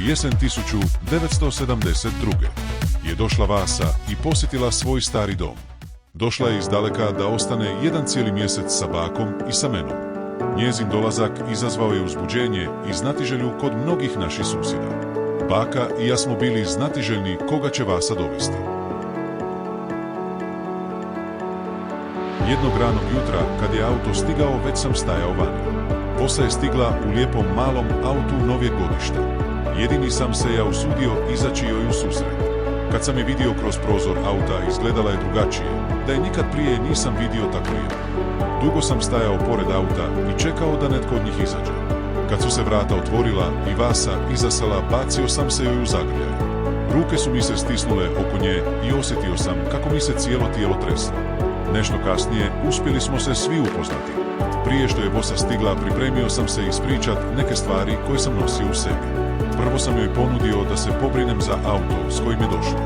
Jesen 1972. je došla Vasa i posjetila svoj stari dom. Došla je iz daleka da ostane jedan cijeli mjesec sa bakom i sa menom. Njezin dolazak izazvao je uzbuđenje i znatiželju kod mnogih naših susjeda. Baka i ja smo bili znatiželjni koga će Vasa dovesti. Jednog ranog jutra, kad je auto stigao, već sam stajao vani. Vosa je stigla u lijepom malom autu novijeg godišta. Jedini sam se ja usudio izaći joj u susret. Kad sam je vidio kroz prozor auta, izgledala je drugačije, da je nikad prije nisam vidio tako lijepo. Dugo sam stajao pored auta i čekao da netko od njih izađe. Kad su se vrata otvorila i Vasa izasala, bacio sam se joj u zagrljaj. Ruke su mi se stisnule oko nje i osjetio sam kako mi se cijelo tijelo treslo. Nešto kasnije uspjeli smo se svi upoznati. Prije što je Vosa stigla, pripremio sam se ispričat neke stvari koje sam nosio u sebi. Prvo sam joj ponudio da se pobrinem za auto s kojim je došla.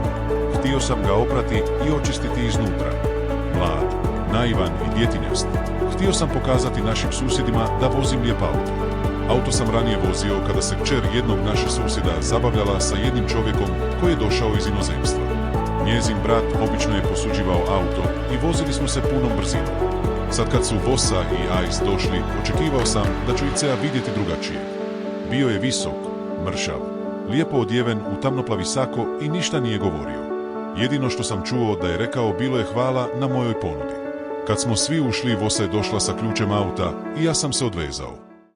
Htio sam ga oprati i očistiti iznutra. Mlad, naivan i djetinjast. Htio sam pokazati našim susjedima da vozim lijep auto. Auto sam ranije vozio kada se kćer jednog naših susjeda zabavljala sa jednim čovjekom koji je došao iz inozemstva. Njezin brat obično je posuđivao auto i vozili smo se punom brzinom. Sad kad su Vosa i Ice došli, očekivao sam da ću Icea vidjeti drugačije. Bio je visok, mršav, lijepo odjeven u tamnoplavi sako i ništa nije govorio. Jedino što sam čuo da je rekao bilo je hvala na mojoj ponudi. Kad smo svi ušli, Vosa je došla sa ključem auta i ja sam se odvezao.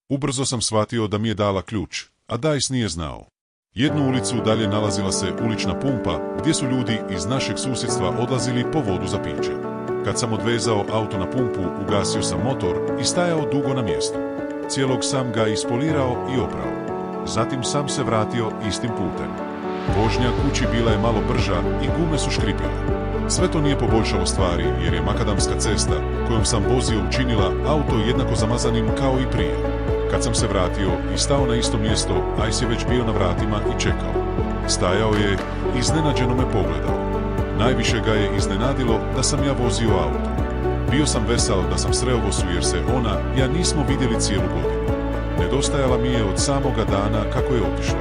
Ubrzo sam shvatio da mi je dala ključ, a Dice nije znao. Jednu ulicu dalje nalazila se ulična pumpa gdje su ljudi iz našeg susjedstva odlazili po vodu za piće. Kad sam odvezao auto na pumpu, ugasio sam motor i stajao dugo na mjestu. Cijelog sam ga ispolirao i oprao. Zatim sam se vratio istim putem. Vožnja kući bila je malo brža i gume su škripile. Sve to nije poboljšalo stvari jer je makadamska cesta kojom sam vozio učinila auto jednako zamazanim kao i prije. Kad sam se vratio i stao na isto mjesto, Ice je već bio na vratima i čekao. Stajao je, iznenađeno me pogledao. Najviše ga je iznenadilo da sam ja vozio auto. Bio sam vesel da sam sreo Vosu jer se ona i ja nismo vidjeli cijelu godinu. Nedostajala mi je od samoga dana kako je otišla.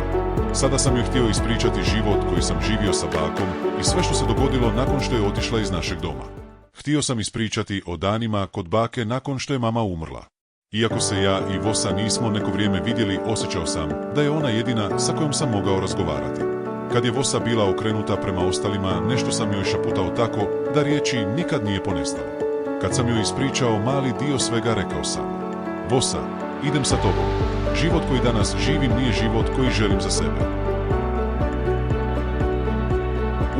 Sada sam joj htio ispričati život koji sam živio sa bakom i sve što se dogodilo nakon što je otišla iz našeg doma. Htio sam ispričati o danima kod bake nakon što je mama umrla. Iako se ja i Vosa nismo neko vrijeme vidjeli, osjećao sam da je ona jedina sa kojom sam mogao razgovarati. Kad je Vosa bila okrenuta prema ostalima, nešto sam joj šaputao tako da riječi nikad nije ponestalo. Kad sam joj ispričao mali dio svega, rekao sam: Vosa, idem sa tobom. Život koji danas živim nije život koji želim za sebe.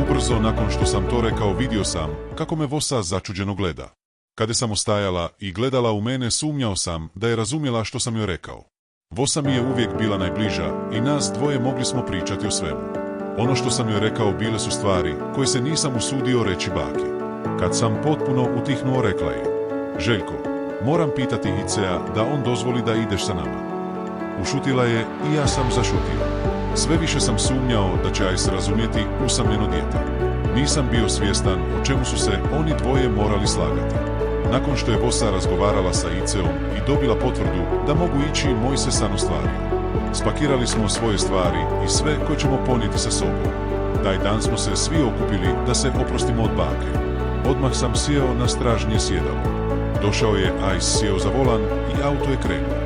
Ubrzo nakon što sam to rekao, vidio sam kako me Vosa začuđeno gleda. Kada sam ostajala i gledala u mene, sumnjao sam da je razumjela što sam joj rekao. Vosa mi je uvijek bila najbliža i nas dvoje mogli smo pričati o svemu. Ono što sam joj rekao bile su stvari koje se nisam usudio reći baki. Kad sam potpuno utihnuo, rekla je: Željko, moram pitati Icea da on dozvoli da ideš sa nama. Ušutila je i ja sam zašutio. Sve više sam sumnjao da će Ice razumjeti usamljeno dijete. Nisam bio svjestan o čemu su se oni dvoje morali slagati. Nakon što je Vosa razgovarala sa Iceom i dobila potvrdu da mogu ići, moj se san ostvario. Spakirali smo svoje stvari i sve koje ćemo ponijeti sa sobom. Taj dan smo se svi okupili da se oprostimo od bake. Odmah sam sjeo na stražnje sjedalo. Došao je Ice, sjeo za volan i auto je krenuo.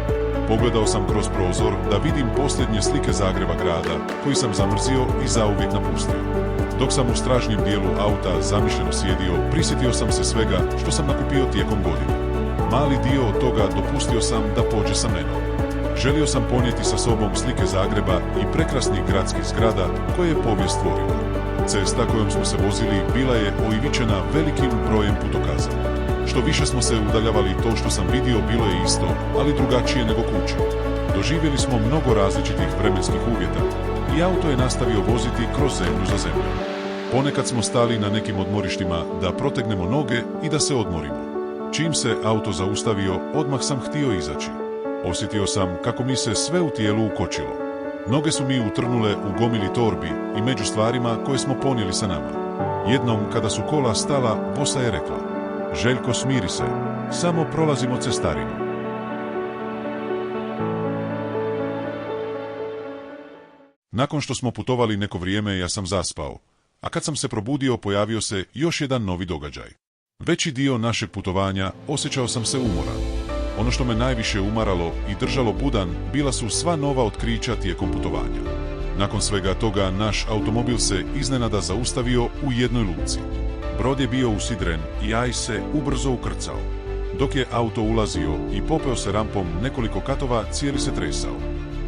Pogledao sam kroz prozor da vidim posljednje slike Zagreba grada koji sam zamrzio i zauvijek napustio. Dok sam u stražnjem dijelu auta zamišljeno sjedio, prisjetio sam se svega što sam nakupio tijekom godine. Mali dio od toga dopustio sam da pođe sa mnom. Želio sam ponijeti sa sobom slike Zagreba i prekrasnih gradskih zgrada koje je povijest stvorila. Cesta kojom smo se vozili bila je oivičena velikim brojem putokaza. Što više smo se udaljavali, to što sam vidio bilo je isto, ali drugačije nego kuće. Doživjeli smo mnogo različitih vremenskih uvjeta i auto je nastavio voziti kroz zemlju za zemlju. Ponekad smo stali na nekim odmorištima da protegnemo noge i da se odmorimo. Čim se auto zaustavio, odmah sam htio izaći. Osjetio sam kako mi se sve u tijelu ukočilo. Noge su mi utrnule u gomili torbi i među stvarima koje smo ponijeli sa nama. Jednom, kada su kola stala, Vosa je rekla: Željko, smiri se, samo prolazimo cestarinu. Nakon što smo putovali neko vrijeme, ja sam zaspao, a kad sam se probudio pojavio se još jedan novi događaj. Veći dio našeg putovanja osjećao sam se umoran. Ono što me najviše umaralo i držalo budan bila su sva nova otkrića tijekom putovanja. Nakon svega toga naš automobil se iznenada zaustavio u jednoj luci. Brod je bio usidren i Ice se ubrzo ukrcao. Dok je auto ulazio i popeo se rampom nekoliko katova, cijeli se tresao.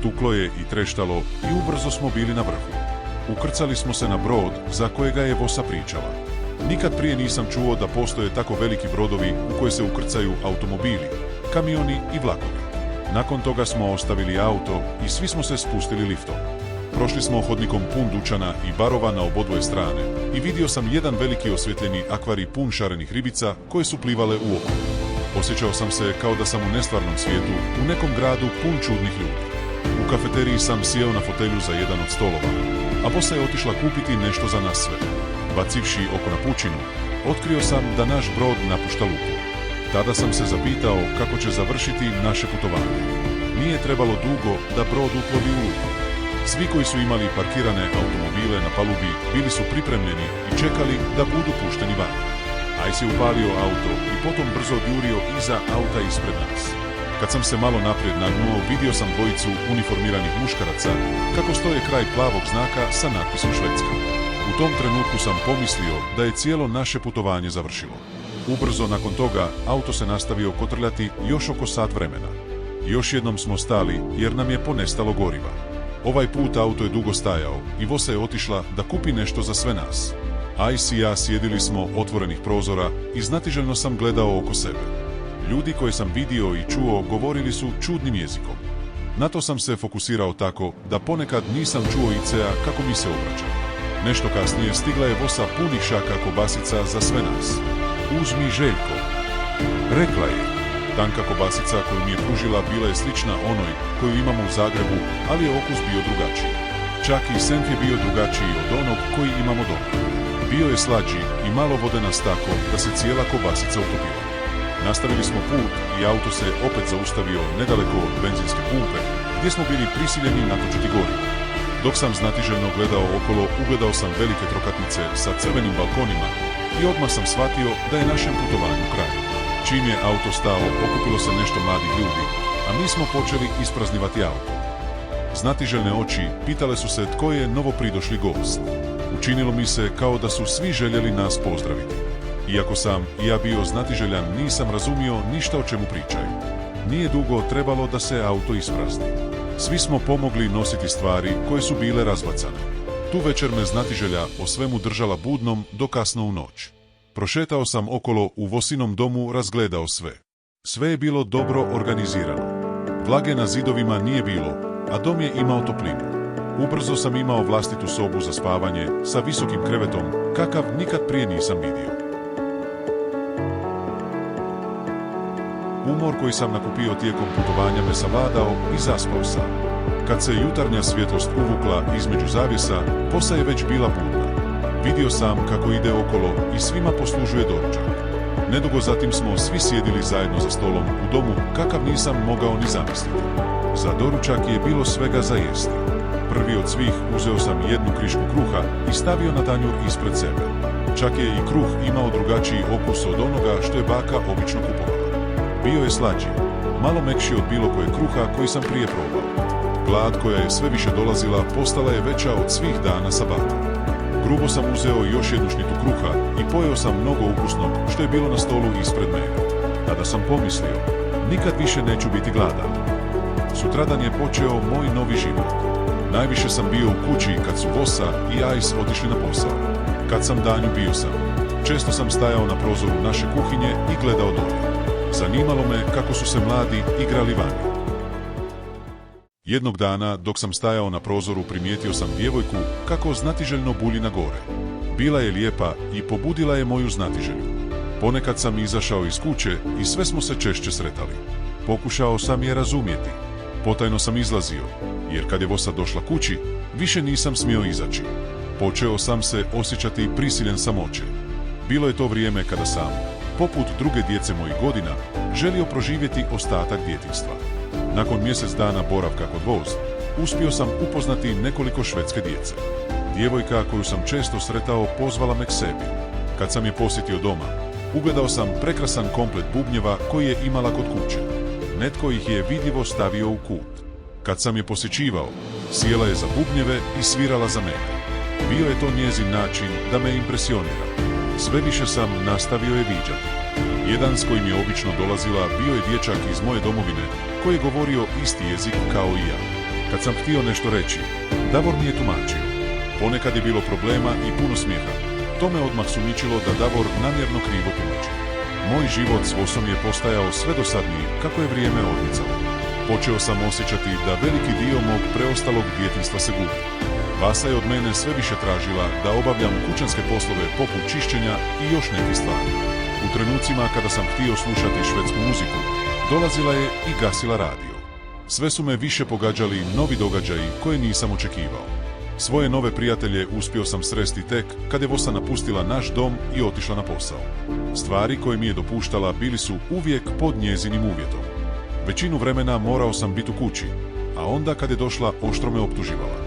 Tuklo je i treštalo i ubrzo smo bili na vrhu. Ukrcali smo se na brod za kojega je Vosa pričala. Nikad prije nisam čuo da postoje tako veliki brodovi u koje se ukrcaju automobili, kamioni i vlakovi. Nakon toga smo ostavili auto i svi smo se spustili liftom. Prošli smo hodnikom pun dućana i barova na obodvoje strane i vidio sam jedan veliki osvjetljeni akvarij pun šarenih ribica koje su plivale u oko. Osjećao sam se kao da sam u nestvarnom svijetu, u nekom gradu pun čudnih ljudi. U kafeteriji sam sjeo na fotelju za jedan od stolova, a Vosa je otišla kupiti nešto za nas sve. Bacivši oko na pučinu, otkrio sam da naš brod napušta luku. Tada sam se zapitao kako će završiti naše putovanje. Nije trebalo dugo da brod uplovi u luku. Svi koji su imali parkirane automobile na palubi bili su pripremljeni i čekali da budu pušteni van. Ice je upalio auto i potom brzo odjurio iza auta ispred nas. Kad sam se malo naprijed nagnuo, vidio sam dvojicu uniformiranih muškaraca kako stoje kraj plavog znaka sa natpisom Švedska. U tom trenutku sam pomislio da je cijelo naše putovanje završilo. Ubrzo nakon toga auto se nastavio kotrljati još oko sat vremena. Još jednom smo stali jer nam je ponestalo goriva. Ovaj put auto je dugo stajao i Vosa je otišla da kupi nešto za sve nas. Ice i ja sjedili smo otvorenih prozora i znatiželjno sam gledao oko sebe. Ljudi koje sam vidio i čuo govorili su čudnim jezikom. Na to sam se fokusirao tako da ponekad nisam čuo Icea kako mi se obraća. Nešto kasnije stigla je Vosa punih šaka kobasica za sve nas. Uzmi Željko, rekla je. Tanka kobasica koju mi je pružila bila je slična onoj koju imamo u Zagrebu, ali je okus bio drugačiji. Čak i senf je bio drugačiji od onog koji imamo doma. Bio je slađi i malo vodena tako da se cijela kobasica utopila. Nastavili smo put i auto se opet zaustavio nedaleko od benzinske pumpe, gdje smo bili prisiljeni natočiti gorivo. Dok sam znatiželjno gledao okolo, ugledao sam velike trokatnice sa crvenim balkonima i odmah sam shvatio da je našem putovanju kraj. Čim je auto stao, okupilo se nešto mladih ljudi, a mi smo počeli ispraznivati auto. Znatiželjne oči pitale su se tko je novopridošli gost. Učinilo mi se kao da su svi željeli nas pozdraviti. Iako sam i ja bio znatiželjan, nisam razumio ništa o čemu pričaju. Nije dugo trebalo da se auto isprazni. Svi smo pomogli nositi stvari koje su bile razbacane. Tu večer me znatiželja o svemu držala budnom do kasno u noć. Prošetao sam okolo u Vosinom domu, razgledao sve. Sve je bilo dobro organizirano. Vlage na zidovima nije bilo, a dom je imao toplinu. Ubrzo sam imao vlastitu sobu za spavanje sa visokim krevetom, kakav nikad prije nisam vidio. Umor koji sam nakupio tijekom putovanja me savladao i zaspao sam. Kad se jutarnja svjetlost uvukla između zavjesa, Vosa je već bila budna. Vidio sam kako ide okolo i svima poslužuje doručak. Nedugo zatim smo svi sjedili zajedno za stolom u domu kakav nisam mogao ni zamisliti. Za doručak je bilo svega za jesti. Prvi od svih uzeo sam jednu krišku kruha i stavio na tanjur ispred sebe. Čak je i kruh imao drugačiji okus od onoga što je baka obično kupovala. Bio je slađi, malo mekši od bilo koje kruha koji sam prije probao. Glad koja je sve više dolazila postala je veća od svih dana sabata. Grubo sam uzeo još jednu šnitu kruha i pojeo sam mnogo ukusnog što je bilo na stolu ispred mene. Tada sam pomislio, nikad više neću biti gladan. Sutradan je počeo moj novi život. Najviše sam bio u kući kad su Vosa i Ice otišli na posao. Kad sam danju bio sam. Često sam stajao na prozoru naše kuhinje i gledao dolje. Zanimalo me kako su se mladi igrali vani. Jednog dana, dok sam stajao na prozoru, primijetio sam djevojku kako znatiželjno bulji na gore. Bila je lijepa i pobudila je moju znatiželju. Ponekad sam izašao iz kuće i sve smo se češće sretali. Pokušao sam je razumjeti. Potajno sam izlazio, jer kad je Vosa došla kući, više nisam smio izaći. Počeo sam se osjećati prisiljen samoće. Bilo je to vrijeme kada sam, poput druge djece mojih godina, želio proživjeti ostatak djetinjstva. Nakon mjesec dana boravka kod Voz, uspio sam upoznati nekoliko švedske djece. Djevojka koju sam često sretao pozvala me k sebi. Kad sam je posjetio doma, ugledao sam prekrasan komplet bubnjeva koji je imala kod kuće. Netko ih je vidljivo stavio u kut. Kad sam je posjećivao, sjela je za bubnjeve i svirala za mene. Bio je to njezin način da me impresionira. Sve više sam nastavio je viđati. Jedan s kojim je obično dolazila bio je dječak iz moje domovine koji je govorio isti jezik kao i ja. Kad sam htio nešto reći, Davor mi je tumačio. Ponekad je bilo problema i puno smijeha. To me odmah sumnjičilo da Davor namjerno krivo tumači. Moj život s Vosom je postajao sve dosadniji kako je vrijeme odmicalo. Počeo sam osjećati da veliki dio mog preostalog djetinjstva se gubi. Vasa je od mene sve više tražila da obavljam kućanske poslove poput čišćenja i još nekih stvari. U trenucima kada sam htio slušati švedsku muziku, dolazila je i gasila radio. Sve su me više pogađali novi događaji koje nisam očekivao. Svoje nove prijatelje uspio sam sresti tek kad je Vosa napustila naš dom i otišla na posao. Stvari koje mi je dopuštala bili su uvijek pod njezinim uvjetom. Većinu vremena morao sam biti u kući, a onda kad je došla oštro me optuživala.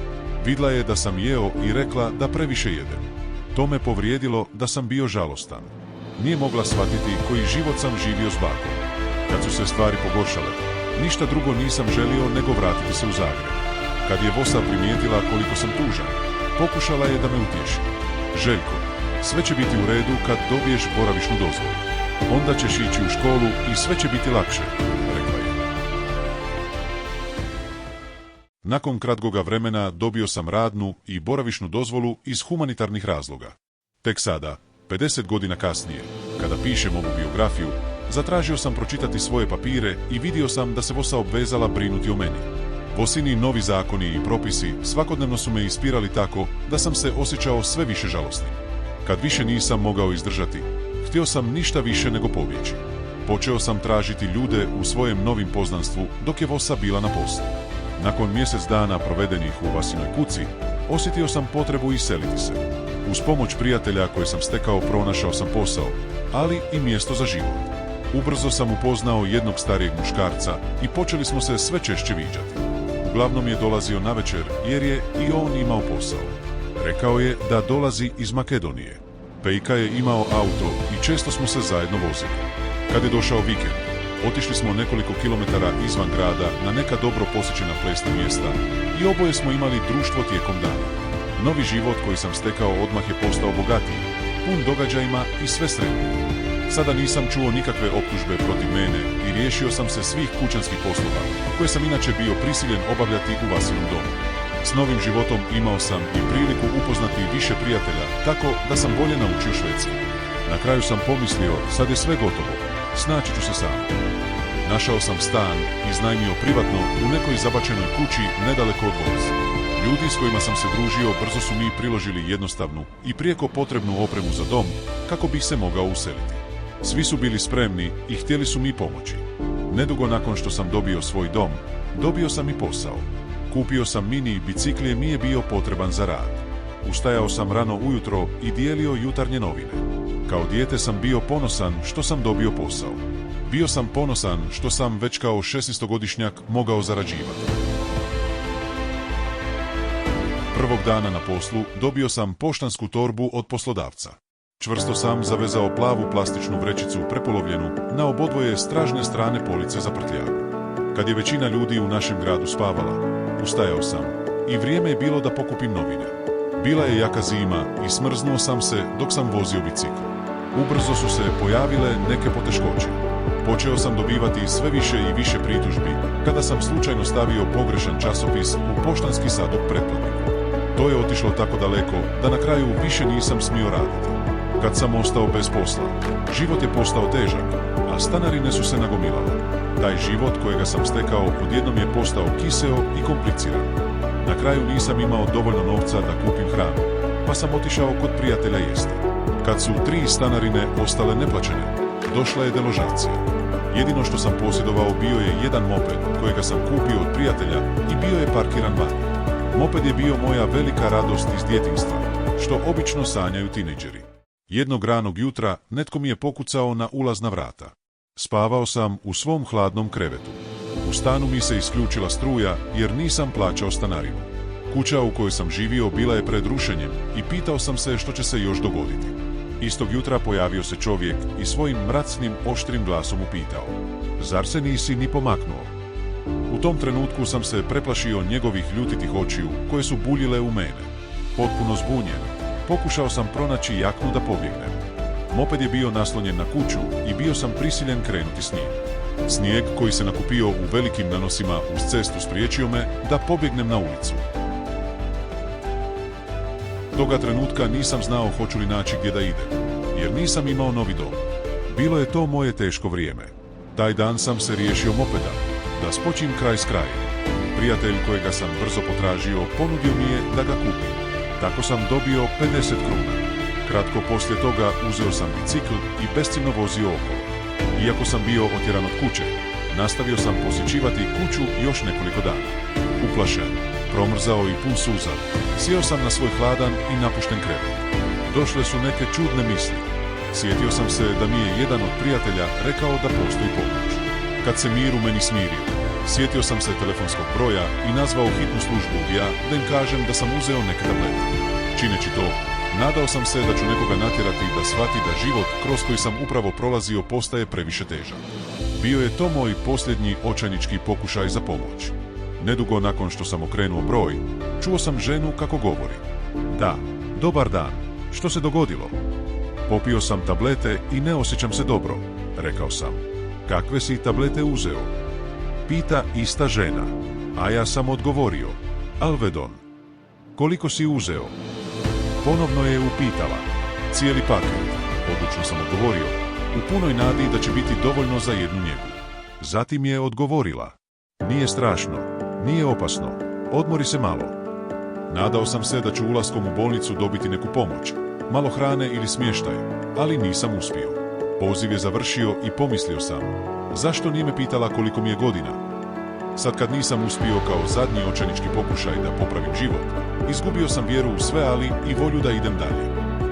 Vidla je da sam jeo i rekla da previše jedem. To me povrijedilo da sam bio žalostan. Nije mogla shvatiti koji život sam živio s bakom. Kad su se stvari pogoršale, ništa drugo nisam želio nego vratiti se u Zagreb. Kad je Vosa primijetila koliko sam tužan, pokušala je da me utješi. Željko, sve će biti u redu kad dobiješ boravišnu dozvolu. Onda ćeš ići u školu i sve će biti lakše, rekla je. Nakon kratkoga vremena dobio sam radnu i boravišnu dozvolu iz humanitarnih razloga. Tek sada, 50 godina kasnije, kada pišem ovu biografiju, zatražio sam pročitati svoje papire i vidio sam da se Vosa obvezala brinuti o meni. Vosini novi zakoni i propisi svakodnevno su me ispirali tako da sam se osjećao sve više žalosnim. Kad više nisam mogao izdržati, htio sam ništa više nego pobjeći. Počeo sam tražiti ljude u svojem novim poznanstvu dok je Vosa bila na poslu. Nakon mjesec dana provedenih u Vasinoj kući, osjetio sam potrebu iseliti se. Uz pomoć prijatelja koje sam stekao pronašao sam posao, ali i mjesto za život. Ubrzo sam upoznao jednog starijeg muškarca i počeli smo se sve češće viđati. Uglavnom je dolazio navečer jer je i on imao posao. Rekao je da dolazi iz Makedonije. Pejka je imao auto i često smo se zajedno vozili. Kad je došao vikend, otišli smo nekoliko kilometara izvan grada na neka dobro posjećena plesna mjesta i oboje smo imali društvo tijekom dana. Novi život koji sam stekao odmah je postao bogatiji, pun događajima i sve sretniji. Sada nisam čuo nikakve optužbe protiv mene i riješio sam se svih kućanskih poslova, koje sam inače bio prisiljen obavljati u Vasinom domu. S novim životom imao sam i priliku upoznati više prijatelja, tako da sam bolje naučio švedski. Na kraju sam pomislio, sad je sve gotovo, snaći ću se sam. Našao sam stan, iznajmio privatno u nekoj zabačenoj kući nedaleko od Vosa. Ljudi s kojima sam se družio brzo su mi priložili jednostavnu i prijeko potrebnu opremu za dom, kako bih se mogao useliti. Svi su bili spremni i htjeli su mi pomoći. Nedugo nakon što sam dobio svoj dom, dobio sam i posao. Kupio sam mini bicikl jer mi je bio potreban za rad. Ustajao sam rano ujutro i dijelio jutarnje novine. Kao dijete sam bio ponosan što sam dobio posao. Bio sam ponosan što sam već kao 16-godišnjak mogao zarađivati. Prvog dana na poslu dobio sam poštansku torbu od poslodavca. Čvrsto sam zavezao plavu plastičnu vrećicu prepolovljenu na obodvoje stražne strane police za prtljagu. Kad je većina ljudi u našem gradu spavala, ustajao sam i vrijeme je bilo da pokupim novine. Bila je jaka zima i smrznuo sam se dok sam vozio bicikl. Ubrzo su se pojavile neke poteškoće. Počeo sam dobivati sve više i više pritužbi kada sam slučajno stavio pogrešan časopis u poštanski sadok pretplatnika. To je otišlo tako daleko da na kraju više nisam smio raditi. Kad sam ostao bez posla, život je postao težak, a stanarine su se nagomilale. Taj život kojega sam stekao odjednom je postao kiseo i kompliciran. Na kraju nisam imao dovoljno novca da kupim hranu, pa sam otišao kod prijatelja jesti. Kad su 3 stanarine ostale neplaćene, došla je deložacija. Jedino što sam posjedovao bio je jedan moped kojega sam kupio od prijatelja i bio je parkiran van. Moped je bio moja velika radost iz djetinjstva, što obično sanjaju tinejdžeri. Jednog ranog jutra netko mi je pokucao na ulazna vrata. Spavao sam u svom hladnom krevetu. U stanu mi se isključila struja jer nisam plaćao stanarinu. Kuća u kojoj sam živio bila je pred rušenjem i pitao sam se što će se još dogoditi. Istog jutra pojavio se čovjek i svojim mracnim, oštrim glasom upitao: "Zar se nisi ni pomaknuo?" U tom trenutku sam se preplašio njegovih ljutitih očiju koje su buljile u mene. Potpuno zbunjen, pokušao sam pronaći jaknu da pobjegnem. Moped je bio naslonjen na kuću i bio sam prisiljen krenuti s njim. Snijeg koji se nakupio u velikim nanosima uz cestu spriječio me da pobjegnem na ulicu. Toga trenutka nisam znao hoću li naći gdje da idem, jer nisam imao novi dom. Bilo je to moje teško vrijeme. Taj dan sam se riješio mopeda, da spočim kraj s krajem. Prijatelj kojega sam brzo potražio ponudio mi je da ga kupim. Tako sam dobio 50 kruna. Kratko poslije toga uzeo sam bicikl i besciljno vozio okolo. Iako sam bio otjeran od kuće, nastavio sam posjećivati kuću još nekoliko dana. Uplašen, promrzao i pun suza, sjeo sam na svoj hladan i napušten krevet. Došle su neke čudne misli. Sjetio sam se da mi je jedan od prijatelja rekao da postoji pomoć. Kad se mir u meni smirio, sjetio sam se telefonskog broja i nazvao hitnu službu ja da im kažem da sam uzeo neke tablete. Čineći to, nadao sam se da ću nekoga natjerati da shvati da život kroz koji sam upravo prolazio postaje previše težak. Bio je to moj posljednji očajnički pokušaj za pomoć. Nedugo nakon što sam okrenuo broj, čuo sam ženu kako govori: "Da, dobar dan, što se dogodilo?" "Popio sam tablete i ne osjećam se dobro," rekao sam. "Kakve si tablete uzeo?" Pita ista žena, a ja sam odgovorio: "Alvedon." "Koliko si uzeo?" Ponovno je upitala. "Cijeli paket," odlučno sam odgovorio, u punoj nadi da će biti dovoljno za jednu njegu. Zatim je odgovorila: "Nije strašno, nije opasno, odmori se malo." Nadao sam se da ću ulaskom u bolnicu dobiti neku pomoć, malo hrane ili smještaj, ali nisam uspio. Poziv je završio i pomislio sam: zašto nije me pitala koliko mi je godina? Sad kad nisam uspio kao zadnji očajnički pokušaj da popravim život, izgubio sam vjeru u sve, ali i volju da idem dalje.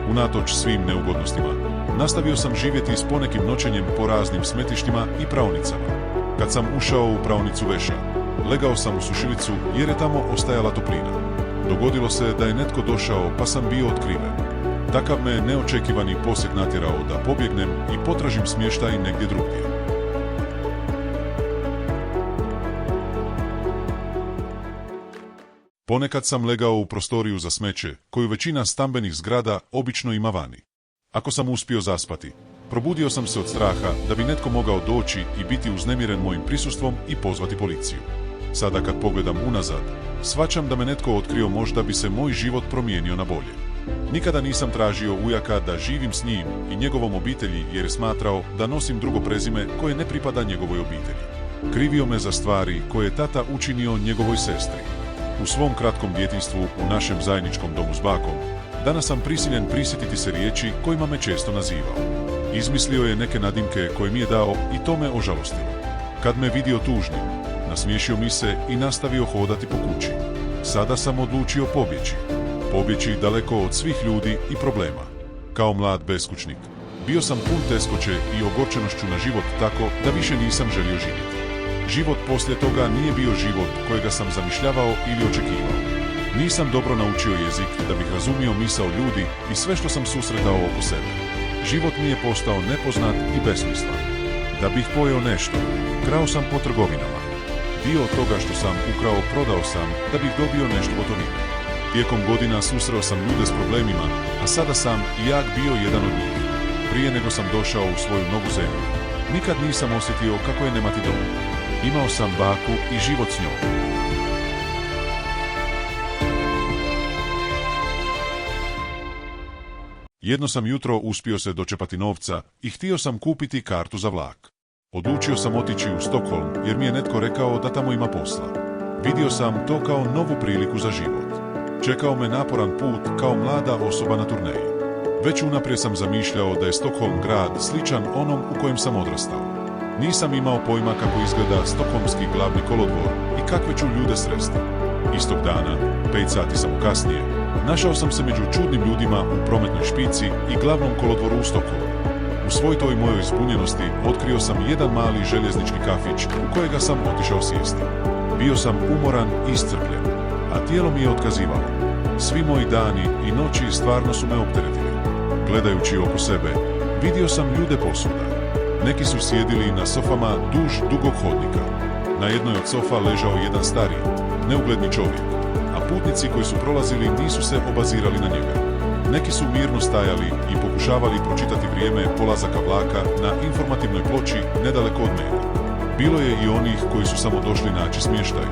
Unatoč svim neugodnostima, nastavio sam živjeti s ponekim noćenjem po raznim smetištima i praonicama. Kad sam ušao u praonicu veša, legao sam u sušilicu jer je tamo ostajala toplina. Dogodilo se da je netko došao pa sam bio otkriven. Takav me neočekivani posjet natjerao da pobjegnem i potražim smještaj negdje drugdje. Ponekad sam legao u prostoriju za smeće, koju većina stambenih zgrada obično ima vani. Ako sam uspio zaspati, probudio sam se od straha da bi netko mogao doći i biti uznemiren mojim prisustvom i pozvati policiju. Sada kad pogledam unazad, shvaćam da me netko otkrio, možda bi se moj život promijenio na bolje. Nikada nisam tražio ujaka da živim s njim i njegovom obitelji jer je smatrao da nosim drugo prezime koje ne pripada njegovoj obitelji. Krivio me za stvari koje je tata učinio njegovoj sestri. U svom kratkom djetinjstvu u našem zajedničkom domu s bakom, danas sam prisiljen prisjetiti se riječi kojima me često nazivao. Izmislio je neke nadimke koje mi je dao i to me ožalostilo. Kad me vidio tužnim, nasmiješio mi se i nastavio hodati po kući. Sada sam odlučio pobjeći. Pobjeći daleko od svih ljudi i problema. Kao mlad beskućnik, bio sam pun teškoće i ogorčenošću na život tako da više nisam želio živjeti. Život poslije toga nije bio život kojega sam zamišljavao ili očekivao. Nisam dobro naučio jezik da bih razumio misao ljudi i sve što sam susretao oko sebe. Život mi je postao nepoznat i besmislen. Da bih pojeo nešto, krao sam po trgovinama. Dio od toga što sam ukrao prodao sam da bih dobio nešto gotovine. Tijekom godina susreo sam ljude s problemima, a sada sam i ja bio jedan od njih. Prije nego sam došao u svoju novu zemlju, nikad nisam osjetio kako je nemati doma. Imao sam baku i život s njom. Jedno sam jutro uspio se dočepati novca i htio sam kupiti kartu za vlak. Odlučio sam otići u Stockholm jer mi je netko rekao da tamo ima posla. Vidio sam to kao novu priliku za život. Čekao me naporan put kao mlada osoba na turneji. Već unaprijed sam zamišljao da je Stockholm grad sličan onom u kojem sam odrastao. Nisam imao pojma kako izgleda stokholmski glavni kolodvor i kakve ću ljude sresti. Istog dana, 5 sati samo kasnije, našao sam se među čudnim ljudima u prometnoj špici i glavnom kolodvoru u Stockholmu. U U svoj toj mojoj zbunjenosti otkrio sam jedan mali željeznički kafić u kojega sam otišao sjesti. Bio sam umoran i iscrpljen, a tijelo mi je otkazivalo. Svi moji dani i noći stvarno su me opteretili. Gledajući oko sebe, vidio sam ljude posvuda. Neki su sjedili na sofama duž dugog hodnika. Na jednoj od sofa ležao jedan stariji, neugledni čovjek, a putnici koji su prolazili nisu se obazirali na njega. Neki su mirno stajali i pokušavali pročitati vrijeme polazaka vlaka na informativnoj ploči nedaleko od mene. Bilo je i onih koji su samo došli naći smještaj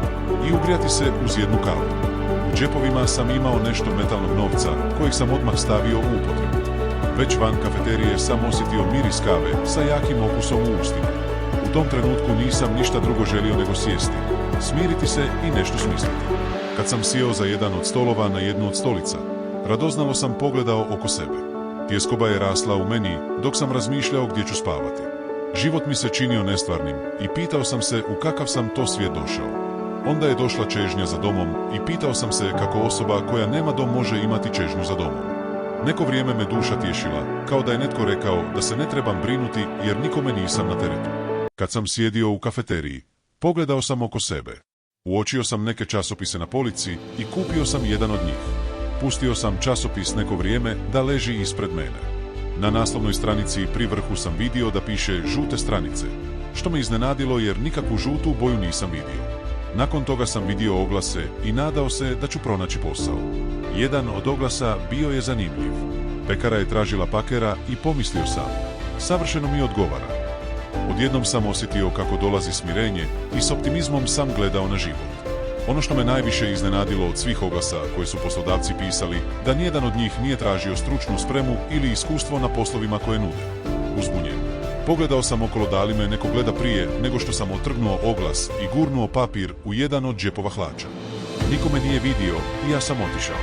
i ugrijati se uz jednu kavu. U džepovima sam imao nešto metalnog novca kojeg sam odmah stavio u upotrebu. Već van kafeterije sam osjetio miris kave sa jakim okusom u ustima. U tom trenutku nisam ništa drugo želio nego sjesti, smiriti se i nešto smisliti. Kad sam sjeo za jedan od stolova na jednu od stolica, radoznalo sam pogledao oko sebe. Tjeskoba je rasla u meni dok sam razmišljao gdje ću spavati. Život mi se činio nestvarnim i pitao sam se u kakav sam to svijet došao. Onda je došla čežnja za domom i pitao sam se kako osoba koja nema dom može imati čežnju za domom. Neko vrijeme me duša tješila, kao da je netko rekao da se ne trebam brinuti jer nikome nisam na teretu. Kad sam sjedio u kafeteriji, pogledao sam oko sebe. Uočio sam neke časopise na polici i kupio sam jedan od njih. Pustio sam časopis neko vrijeme da leži ispred mene. Na naslovnoj stranici pri vrhu sam vidio da piše žute stranice, što me iznenadilo jer nikakvu žutu boju nisam vidio. Nakon toga sam vidio oglase i nadao se da ću pronaći posao. Jedan od oglasa bio je zanimljiv. Pekara je tražila pakera i pomislio sam, savršeno mi odgovara. Odjednom sam osjetio kako dolazi smirenje i s optimizmom sam gledao na život. Ono što me najviše iznenadilo od svih oglasa koje su poslodavci pisali, da nijedan od njih nije tražio stručnu spremu ili iskustvo na poslovima koje nude. Uzbunjen. Pogledao sam okolo da li me neko gleda prije nego što sam otrgnuo oglas i gurnuo papir u jedan od džepova hlača. Niko me nije vidio i ja sam otišao.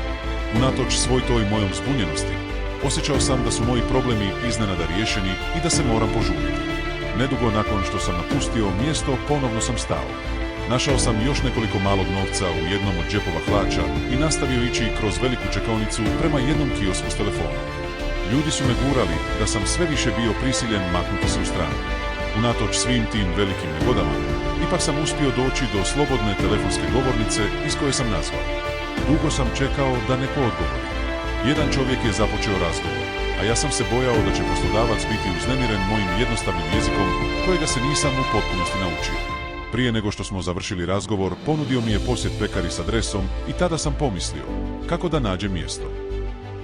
Unatoč svoj toj mojom zbunjenosti, osjećao sam da su moji problemi iznenada riješeni i da se moram požuriti. Nedugo nakon što sam napustio mjesto, ponovno sam stao. Našao sam još nekoliko malog novca u jednom od džepova hlača i nastavio ići kroz veliku čekaonicu prema jednom kiosku s telefonom. Ljudi su me gurali da sam sve više bio prisiljen maknuti se u stranu. Unatoč svim tim velikim negodama, ipak sam uspio doći do slobodne telefonske govornice iz koje sam nazvao. Dugo sam čekao da neko odgovori. Jedan čovjek je započeo razgovor, a ja sam se bojao da će poslodavac biti uznemiren mojim jednostavnim jezikom, kojega se nisam u potpunosti naučio. Prije nego što smo završili razgovor, ponudio mi je posjet pekari s adresom i tada sam pomislio, kako da nađem mjesto.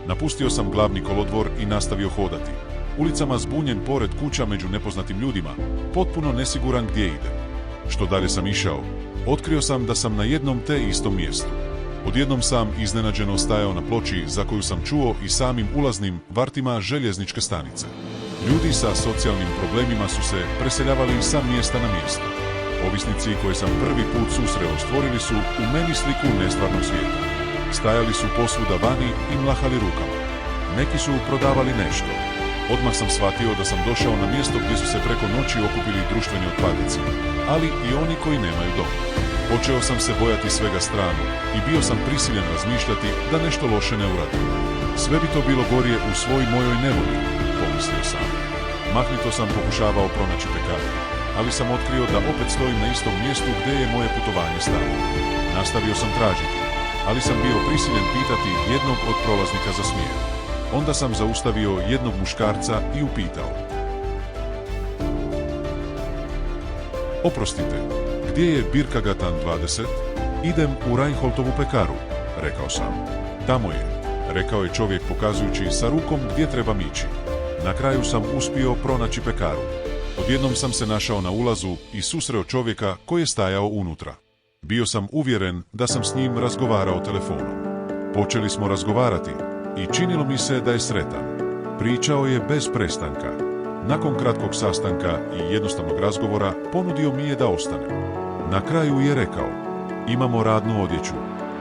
Napustio sam glavni kolodvor i nastavio hodati. Ulicama zbunjen pored kuća među nepoznatim ljudima, potpuno nesiguran gdje idem. Što dalje sam išao, otkrio sam da sam na jednom te istom mjestu. Odjednom sam iznenađeno stajao na ploči za koju sam čuo i samim ulaznim vartima željezničke stanice. Ljudi sa socijalnim problemima su se preseljavali sa mjesta na mjesto. Ovisnici koje sam prvi put susreo stvorili su u meni sliku nestvarnog svijeta. Stajali su posvuda vani i mlahali rukama. Neki su prodavali nešto. Odmah sam shvatio da sam došao na mjesto gdje su se preko noći okupili društveni otpadnici, ali i oni koji nemaju dom. Počeo sam se bojati svega stranu i bio sam prisiljen razmišljati da nešto loše ne uradim. Sve bi to bilo gorije u svoj mojoj nevolji, pomislio sam. Mahnito sam pokušavao pronaći pekaru, ali sam otkrio da opet stojim na istom mjestu gdje je moje putovanje stalo. Nastavio sam tražiti, ali sam bio prisiljen pitati jednog od prolaznika za smjer. Onda sam zaustavio jednog muškarca i upitao. Oprostite, gdje je Birkagatan 20? Idem u Reinholdtovu pekaru, rekao sam. Tamo je, rekao je čovjek pokazujući sa rukom gdje trebam ići. Na kraju sam uspio pronaći pekaru. Odjednom sam se našao na ulazu i susreo čovjeka koji je stajao unutra. Bio sam uvjeren da sam s njim razgovarao telefonom. Počeli smo razgovarati i činilo mi se da je sretan. Pričao je bez prestanka. Nakon kratkog sastanka i jednostavnog razgovora ponudio mi je da ostanem. Na kraju je rekao, imamo radnu odjeću,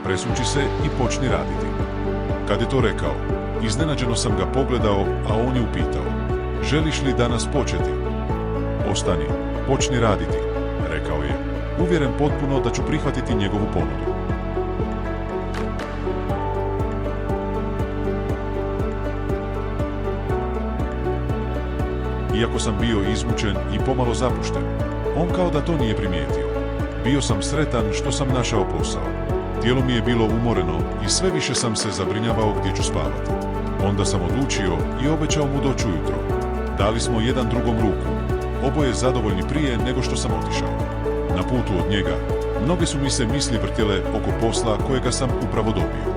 presuči se i počni raditi. Kad je to rekao, iznenađeno sam ga pogledao, a on je upitao, želiš li danas početi? Ostani, počni raditi, rekao je, uvjeren potpuno da ću prihvatiti njegovu ponudu. iako sam bio izmučen i pomalo zapušten. On kao da to nije primijetio. Bio sam sretan što sam našao posao. Tijelo mi je bilo umoreno i sve više sam se zabrinjavao gdje ću spavati. Onda sam odlučio i obećao mu doći ujutro. Dali smo jedan drugom ruku. Oboje zadovoljni prije nego što sam otišao. Na putu od njega, mnoge su mi se misli vrtjele oko posla kojega sam upravo dobio.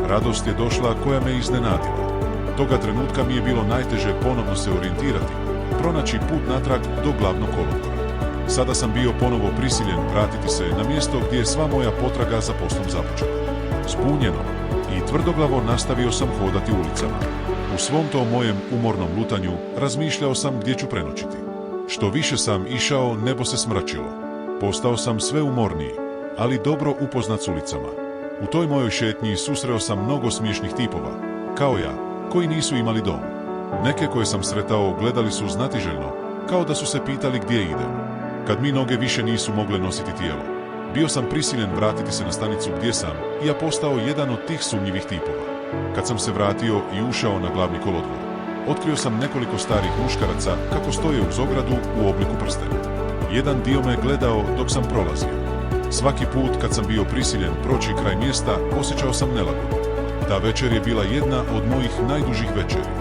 Radost je došla koja me iznenadila. Toga trenutka mi je bilo najteže ponovno se orijentirati, pronaći put natrag do glavnog kolodvora. Sada sam bio ponovo prisiljen vratiti se na mjesto gdje je sva moja potraga za poslom započela. Zbunjeno i tvrdoglavo nastavio sam hodati ulicama. U svom tom mojem umornom lutanju razmišljao sam gdje ću prenoćiti. Što više sam išao, nebo se smračilo. Postao sam sve umorniji, ali dobro upoznat s ulicama. U toj mojoj šetnji susreo sam mnogo smiješnih tipova, kao ja, koji nisu imali dom. Neke koje sam sretao gledali su znatiželjno, kao da su se pitali gdje idem. Kad mi noge više nisu mogle nositi tijelo, bio sam prisiljen vratiti se na stanicu gdje sam i ja postao jedan od tih sumnjivih tipova. Kad sam se vratio i ušao na glavni kolodvor, otkrio sam nekoliko starih muškaraca kako stoje uz ogradu u obliku prstena. Jedan dio me gledao dok sam prolazio. Svaki put kad sam bio prisiljen proći kraj mjesta, osjećao sam nelagodu. Ta večer je bila jedna od mojih najdužih večeri.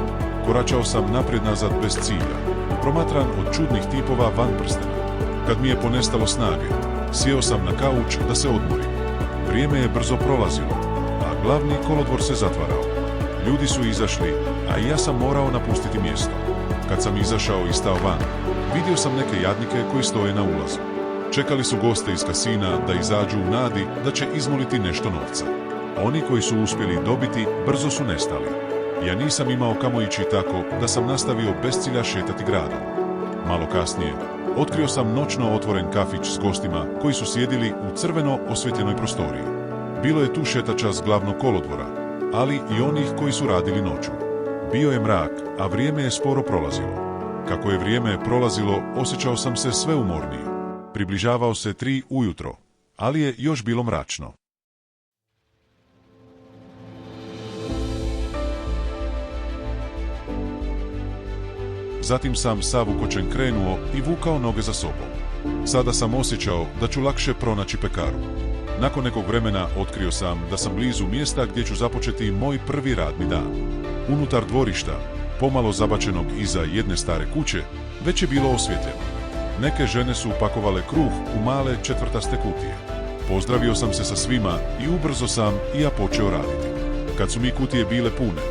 Koračao sam naprijed-nazad bez cilja, promatran od čudnih tipova van prstena. Kad mi je ponestalo snage, sjeo sam na kauč da se odmorim. Vrijeme je brzo prolazilo, a glavni kolodvor se zatvarao. Ljudi su izašli, a i ja sam morao napustiti mjesto. Kad sam izašao i stao van, vidio sam neke jadnike koji stoje na ulazu. Čekali su goste iz kasina da izađu u nadi da će izmoliti nešto novca. Oni koji su uspjeli dobiti, brzo su nestali. Ja nisam imao kamo ići tako da sam nastavio bez cilja šetati gradom. Malo kasnije, otkrio sam noćno otvoren kafić s gostima koji su sjedili u crveno osvjetljenoj prostoriji. Bilo je tu šetača s glavnog kolodvora, ali i onih koji su radili noću. Bio je mrak, a vrijeme je sporo prolazilo. Kako je vrijeme prolazilo, osjećao sam se sve umorniji. Približavao se 3 ujutro, ali je još bilo mračno. Zatim sam sav ukočen krenuo i vukao noge za sobom. Sada sam osjećao da ću lakše pronaći pekaru. Nakon nekog vremena otkrio sam da sam blizu mjesta gdje ću započeti moj prvi radni dan. Unutar dvorišta, pomalo zabačenog iza jedne stare kuće, već je bilo osvjetljeno. Neke žene su upakovale kruh u male četvrtaste kutije. Pozdravio sam se sa svima i ubrzo sam i ja počeo raditi. Kad su mi kutije bile pune,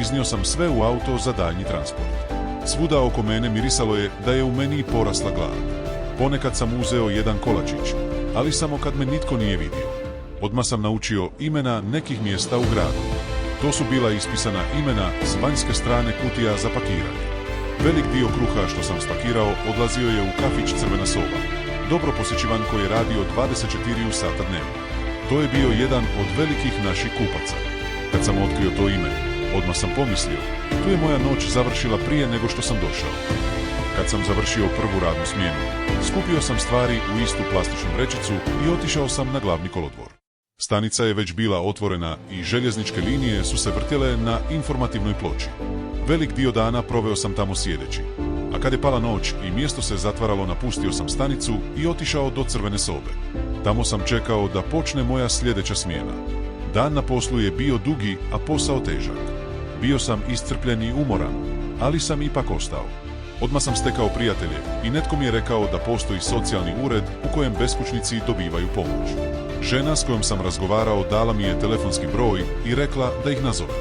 iznio sam sve u auto za daljnji transport. Svuda oko mene mirisalo je da je u meni porasla glad. Ponekad sam uzeo jedan kolačić, ali samo kad me nitko nije vidio. Odmah sam naučio imena nekih mjesta u gradu. To su bila ispisana imena s vanjske strane kutija za pakiranje. Velik dio kruha što sam spakirao odlazio je u kafić Crvena soba, dobro posjećivan koji je radio 24 sata dnevno. To je bio jedan od velikih naših kupaca. Kad sam otkrio to ime, odmah sam pomislio, tu je moja noć završila prije nego što sam došao. Kad sam završio prvu radnu smjenu, skupio sam stvari u istu plastičnu vrećicu i otišao sam na glavni kolodvor. Stanica je već bila otvorena i željezničke linije su se vrtjele na informativnoj ploči. Velik dio dana proveo sam tamo sjedeći, a kad je pala noć i mjesto se zatvaralo, napustio sam stanicu i otišao do Crvene sobe. Tamo sam čekao da počne moja sljedeća smjena. Dan na poslu je bio dugi, a posao težak. Bio sam iscrpljen i umoran, ali sam ipak ostao. Odmah sam stekao prijatelje i netko mi je rekao da postoji socijalni ured u kojem beskućnici dobivaju pomoć. Žena s kojom sam razgovarao dala mi je telefonski broj i rekla da ih nazovem.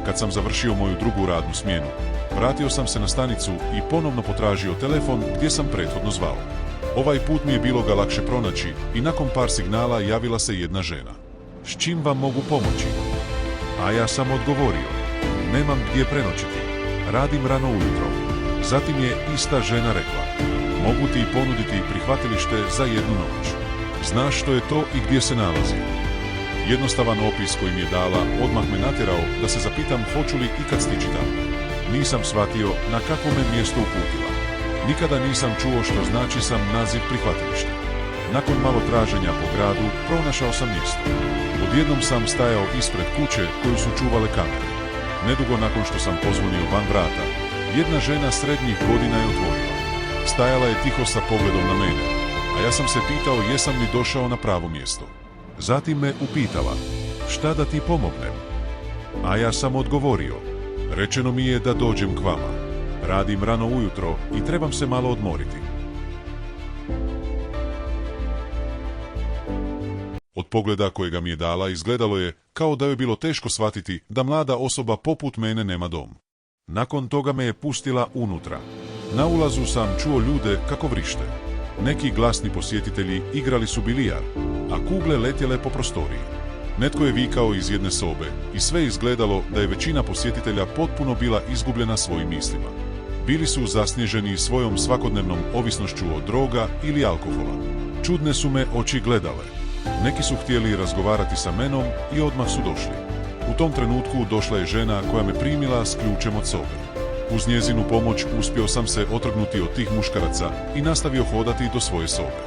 Kad sam završio moju drugu radnu smjenu, vratio sam se na stanicu i ponovno potražio telefon gdje sam prethodno zvao. Ovaj put mi je bilo ga lakše pronaći i nakon par signala javila se jedna žena. S čim vam mogu pomoći? A ja sam odgovorio, nemam gdje prenoćiti, radim rano ujutro. Zatim je ista žena rekla, mogu ti ponuditi prihvatilište za jednu noć. Znaš što je to i gdje se nalazi? Jednostavan opis koji mi je dala odmah me natjerao da se zapitam hoću li ikad stići tamo. Nisam shvatio na kakvo me mjesto uputila. Nikada nisam čuo što znači sam naziv prihvatilišta. Nakon malo traženja po gradu pronašao sam mjesto. Odjednom sam stajao ispred kuće koju su čuvale kamere. Nedugo nakon što sam pozvonio van vrata, Jedna žena srednjih godina je otvorila. Stajala je tiho sa pogledom na mene, a ja sam se pitao jesam li došao na pravo mjesto. Zatim me upitala, šta da ti pomognem? A ja sam odgovorio, rečeno mi je da dođem k vama. Radim rano ujutro i trebam se malo odmoriti. Od pogleda kojega mi je dala izgledalo je kao da joj bilo teško shvatiti da mlada osoba poput mene nema dom. Nakon toga me je pustila unutra. Na ulazu sam čuo ljude kako vrište. Neki glasni posjetitelji igrali su bilijar, a kugle letjele po prostoriji. Netko je vikao iz jedne sobe i sve je izgledalo da je većina posjetitelja potpuno bila izgubljena svojim mislima. Bili su zasnježeni svojom svakodnevnom ovisnošću od droga ili alkohola. Čudne su me oči gledale. Neki su htjeli razgovarati sa menom i odmah su došli. U tom trenutku došla je žena koja me primila s ključem od sobe. Uz njezinu pomoć uspio sam se otrgnuti od tih muškaraca i nastavio hodati do svoje sobe.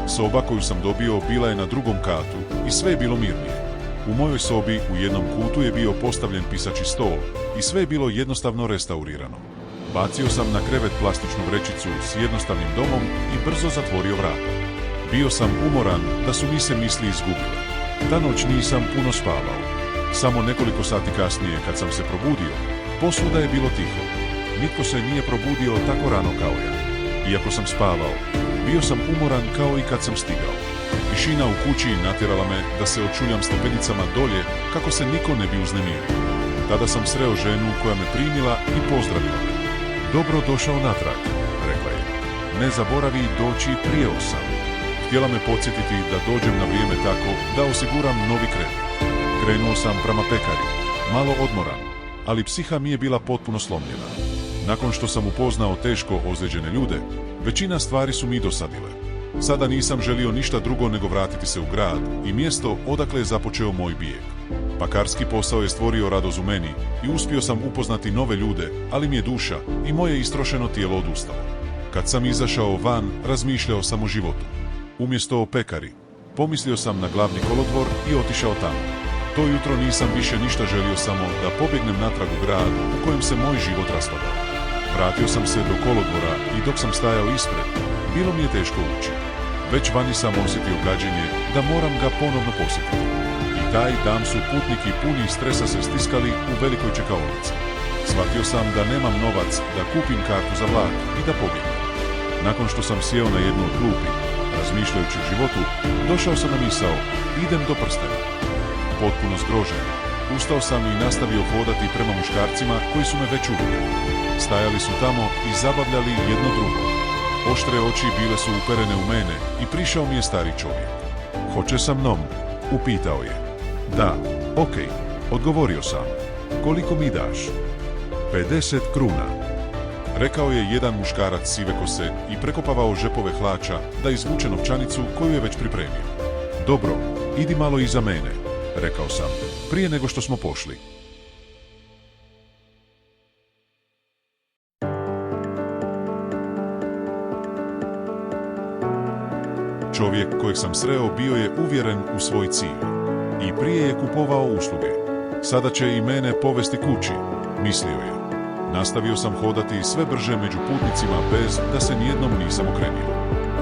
Soba koju sam dobio bila je na drugom katu i sve je bilo mirnije. U mojoj sobi u jednom kutu je bio postavljen pisaći stol i sve je bilo jednostavno restaurirano. Bacio sam na krevet plastičnu vrećicu s jednostavnim domom i brzo zatvorio vrata. Bio sam umoran da su mi se misli izgubile. Ta noć nisam puno spavao. Samo nekoliko sati kasnije kad sam se probudio, posvuda je bilo tiho. Nitko se nije probudio tako rano kao ja. Iako sam spavao, bio sam umoran kao i kad sam stigao. Tišina u kući natjerala me da se očuljam stepenicama dolje kako se niko ne bi uznemirio. Tada sam sreo ženu koja me primila i pozdravila me. Dobro došao natrag, rekla je. Ne zaboravi doći prije 8. Htjela me podsjetiti da dođem na vrijeme tako da osiguram novi krevet. Krenuo sam prema pekari, malo odmoran, ali psiha mi je bila potpuno slomljena. Nakon što sam upoznao teško ozlijeđene ljude, većina stvari su mi dosadile. Sada nisam želio ništa drugo nego vratiti se u grad i mjesto odakle je započeo moj bijeg. Pakarski posao je stvorio radost u meni i uspio sam upoznati nove ljude, ali mi je duša i moje istrošeno tijelo odustalo. Kad sam izašao van, razmišljao sam o životu. Umjesto o pekari, pomislio sam na glavni kolodvor i otišao tamo. To jutro nisam više ništa želio, samo da pobjegnem natrag u grad u kojem se moj život raspadao. Vratio sam se do kolodvora i dok sam stajao ispred, bilo mi je teško ući. Već vani sam osjetio gađenje da moram ga ponovno posjetiti. I taj dan su putniki puni stresa se stiskali u velikoj čekaonici. Shvatio sam da nemam novac da kupim kartu za vlak i da pobjegnem. Nakon što sam sjeo na jednu od klupi, razmišljajući o životu, došao sam na misao, idem do prstena. Potpuno zgrožen, ustao sam i nastavio hodati prema muškarcima koji su me već uvijeli. Stajali su tamo i zabavljali jedno drugo. Oštre oči bile su uperene u mene i prišao mi je stari čovjek. Hoće sa mnom? Upitao je. Da, okej, odgovorio sam. Koliko mi daš? 50 kruna. Rekao je jedan muškarac sive kose i prekopavao žepove hlača da izvuče novčanicu koju je već pripremio. Dobro, idi malo iza mene, rekao sam, prije nego što smo pošli. Čovjek kojeg sam sreo bio je uvjeren u svoj cilj. I prije je kupovao usluge. Sada će i mene povesti kući, mislio je. Nastavio sam hodati sve brže među putnicima bez da se nijednom nisam okrenio.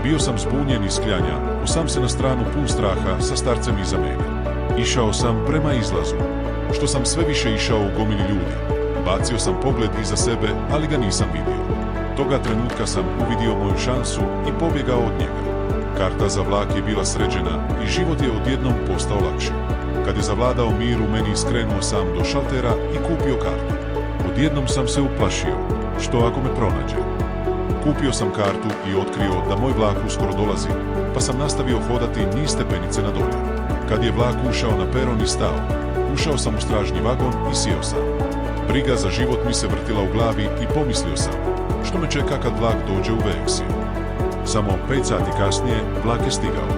Bio sam zbunjen iz kljanja, sam se na stranu pun straha sa starcem iza mene. Išao sam prema izlazu. Što sam sve više išao u gomili ljudi, bacio sam pogled iza sebe, ali ga nisam vidio. Toga trenutka sam uvidio moju šansu i pobjegao od njega. Karta za vlak je bila sređena i život je odjednom postao lakši. Kad je zavladao mir u meni, skrenuo sam do šaltera i kupio kartu. Odjednom sam se uplašio, što ako me pronađe. Kupio sam kartu i otkrio da moj vlak uskoro dolazi, pa sam nastavio hodati niz stepenice na dolje. Kad je vlak ušao na peron i stao, ušao sam u stražnji vagon i sjeo sam. Briga za život mi se vrtila u glavi i pomislio sam, što me čeka kad vlak dođe u Veksiju. Samo 5 sati kasnije vlak je stigao.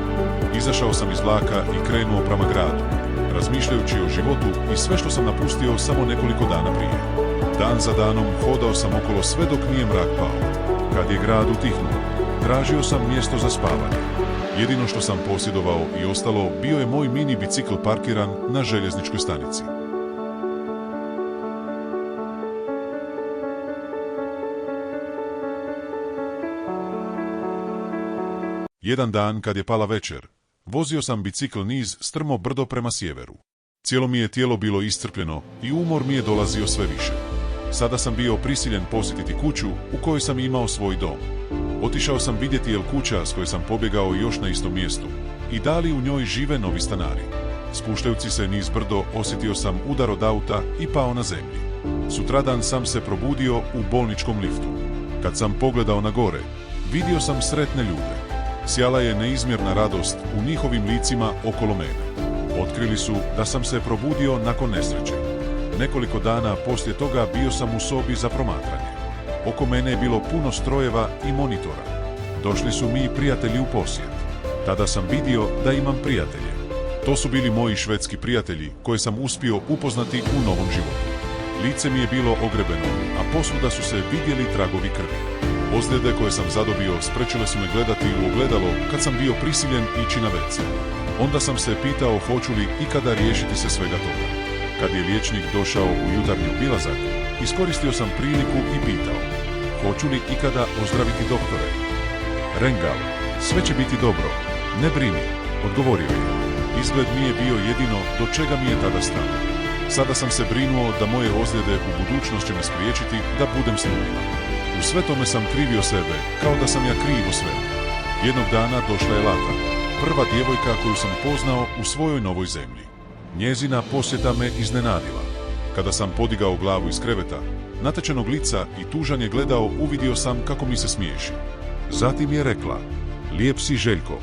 Izašao sam iz vlaka i krenuo prema gradu, razmišljajući o životu i sve što sam napustio samo nekoliko dana prije. Dan za danom hodao sam okolo sve dok nije mrak pao. Kad je grad utihnuo, tražio sam mjesto za spavanje. Jedino što sam posjedovao i ostalo bio je moj mini bicikl parkiran na željezničkoj stanici. Jedan dan kad je pala večer, vozio sam bicikl niz strmo brdo prema sjeveru. Cijelo mi je tijelo bilo iscrpljeno i umor mi je dolazio sve više. Sada sam bio prisiljen posjetiti kuću u kojoj sam imao svoj dom. Otišao sam vidjeti jel kuća s kojoj sam pobjegao još na istom mjestu i da li u njoj žive novi stanari. Spuštajući se niz brdo osjetio sam udar od auta i pao na zemlji. Sutradan sam se probudio u bolničkom liftu. Kad sam pogledao na gore, vidio sam sretne ljude. Sjala je neizmjerna radost u njihovim licima okolo mene. Otkrili su da sam se probudio nakon nesreće. Nekoliko dana poslije toga bio sam u sobi za promatranje. Oko mene je bilo puno strojeva i monitora. Došli su mi prijatelji u posjet. Tada sam vidio da imam prijatelje. To su bili moji švedski prijatelji koje sam uspio upoznati u novom životu. Lice mi je bilo ogrebeno, a posvuda su se vidjeli tragovi krvi. Ozljede koje sam zadobio sprečile su me gledati u ogledalo kad sam bio prisiljen ići na WC. Onda sam se pitao hoću li ikada riješiti se svega toga. Kad je liječnik došao u jutarnji obilazak, iskoristio sam priliku i pitao: hoću li ikada ozdraviti doktore? Rengal, sve će biti dobro, ne brini, odgovorio je. Izgled mi je bio jedino do čega mi je tada stalo. Sada sam se brinuo da moje ozljede u budućnosti će me spriječiti da budem služba. U sve tome sam krivio sebe, kao da sam ja krivo sve. Jednog dana došla je Lata, prva djevojka koju sam poznao u svojoj novoj zemlji. Njezina posjeta me iznenadila. Kada sam podigao glavu iz kreveta, natečenog lica i tužan je gledao, uvidio sam kako mi se smiješi. Zatim je rekla: lijep si, Željko.